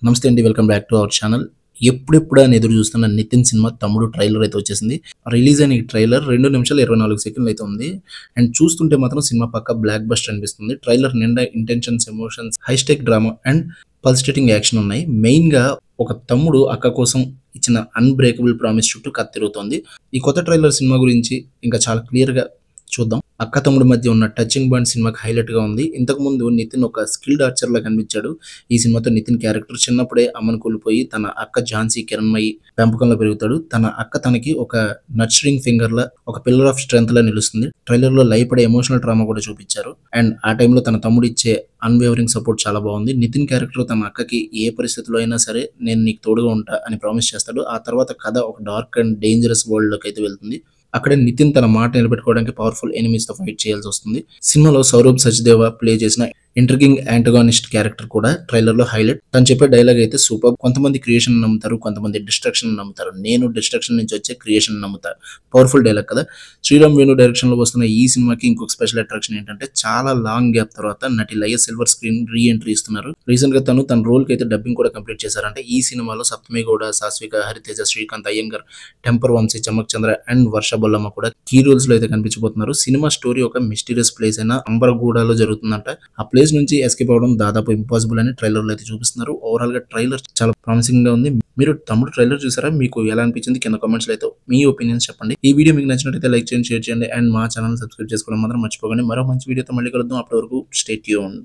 నమస్తే అండి. Welcome back to our channel. ఎప్పుడెప్పుడా అని ఎదురు చూస్తున్న 'నితిన్' సినిమా 'తమ్ముడు' ట్రైలర్ అయితే వచ్చేసింది. రిలీజ్ అయిన ఈ ట్రైలర్ 2 నిమిషాల 24 సెకండ్లు అయితే ఉంది. అండ్ చూస్తుంటే మాత్రం సినిమా పక్కా బ్లాక్ బస్టర్ అనిపిస్తుంది. ట్రైలర్ నిండా intentions, emotions, high stake drama and pulsating action ఉన్నాయి. మెయిన్‌గా ఒక తమ్ముడు అక్క కోసం ఇచ్చిన అన్‌బ్రేకబుల్ ప్రామిస్ చుట్టూ కథ తిరుగుతోంది. ఈ కొత్త ట్రైలర్ సినిమా గురించి ఇంకా చాలా క్లియర్‌గా చూద్దాం. అక్క తమ్ముడి మధ్య ఉన్న టచింగ్ బాండ్ సినిమాకి హైలైట్‌గా ఉంది. ఇంతకుముందు నితిన్ ఒక స్కిల్డ్ ఆర్చర్‌లా కనిపించాడు. ఈ సినిమాతో నితిన్ క్యారెక్టర్ చిన్నప్పుడే అమ్మను కోల్పోయి తన అక్క ఝాన్సీ కిరణ్మయి పెంపకంలో పెరుగుతాడు. తన అక్క తనకి ఒక నర్చరింగ్ ఫింగర్‌లా, ఒక పిల్లర్ ఆఫ్ స్ట్రెంగ్త్‌లా నిలుస్తుంది. ట్రైలర్‌లో లయపడే ఎమోషనల్ డ్రామా కూడా చూపించారు. అండ్ ఆ టైంలో తన తమ్ముడు ఇచ్చే అన్‌వేవరింగ్ సపోర్ట్ చాలా బాగుంది. నితిన్ క్యారెక్టర్ తన అక్కకి ఏ పరిస్థితిలో అయినా సరే నేను నీకు తోడుగా ఉంటా అని ప్రామిస్ చేస్తాడు. ఆ తర్వాత కథ ఒక డార్క్ అండ్ డేంజరస్ వరల్డ్‌లోకి అయితే వెళ్తుంది. అక్కడే నితిన్ తన మాట నిలబెట్టుకోవడానికి పవర్ఫుల్ ఎనిమీస్‌తో ఫైట్ చేయాల్సి వస్తుంది. సినిమాలో సౌరభ్ సచ్దేవా ప్లే చేసిన ఇంట్రిగింగ్ యాంటగానిస్ట్ క్యారెక్టర్ కూడా ట్రైలర్‌లో హైలైట్. తను చెప్పే డైలాగ్ అయితే సూపర్. కొంతమంది క్రియేషన్ నమ్ముతారు, కొంతమంది డిస్ట్రక్షన్ నమ్ముతారు. నేను డిస్ట్రక్షన్ నుంచి వచ్చే క్రియేషన్ నమ్ముతా. పవర్ఫుల్ డైలాగ్ కదా. శ్రీరామ్ వేణు డైరెక్షన్‌లో వస్తున్న ఈ సినిమాకి ఇంకొక స్పెషల్ అట్రాక్షన్ ఏంటంటే చాలా లాంగ్ గ్యాప్ తర్వాత నటి లయ సిల్వర్ స్క్రీన్ రీ ఎంట్రీ ఇస్తున్నారు. రీసెంట్‌గా తన రోల్‌కి అయితే డబ్బింగ్ కూడా కంప్లీట్ చేశారు. అంటే ఈ సినిమాలో సప్తమి గౌడ, సాస్విక, హరితేజ, శ్రీకాంత్ అయ్యంగర్, టెంపర్ వంశీ, చమక్ చంద్ర అండ్ వర్ష బొల్లమ్మ కూడా కీ రోల్స్ లో అయితే కనిపించబోతున్నారు. సినిమా స్టోరీ ఒక మిస్టీరియస్ ప్లేస్ అయిన అంబరగూడలో జరుగుతుందంట. ఆ ప్లేస్ నుంచి ఎస్కేప్ అవడం దాదాపు ఇంపాసిబుల్ అని ట్రైలర్ లో అయితే చూపిస్తున్నారు. ఓవరాల్ గా ట్రైలర్ చాలా ప్రామిసింగ్ గా ఉంది. మీరు తమ్ముడు ట్రైలర్ చూసారా? మీకు ఎలా అనిపించింది? కింద కామెంట్స్ లో అయితే మీ ఒపీనియన్స్ చెప్పండి. ఈ వీడియో మీకు నచ్చినట్లయితే లైక్ చేయండి, షేర్ చేయండి అండ్ మా ఛానల్ సబ్స్క్రైబ్ చేసుకోవడం మాత్రం మర్చిపోకండి. మరో మంచి వీడియోతో మళ్ళీ కలుద్దాం. అప్పటి వరకు స్టే ట్యూన్డ్.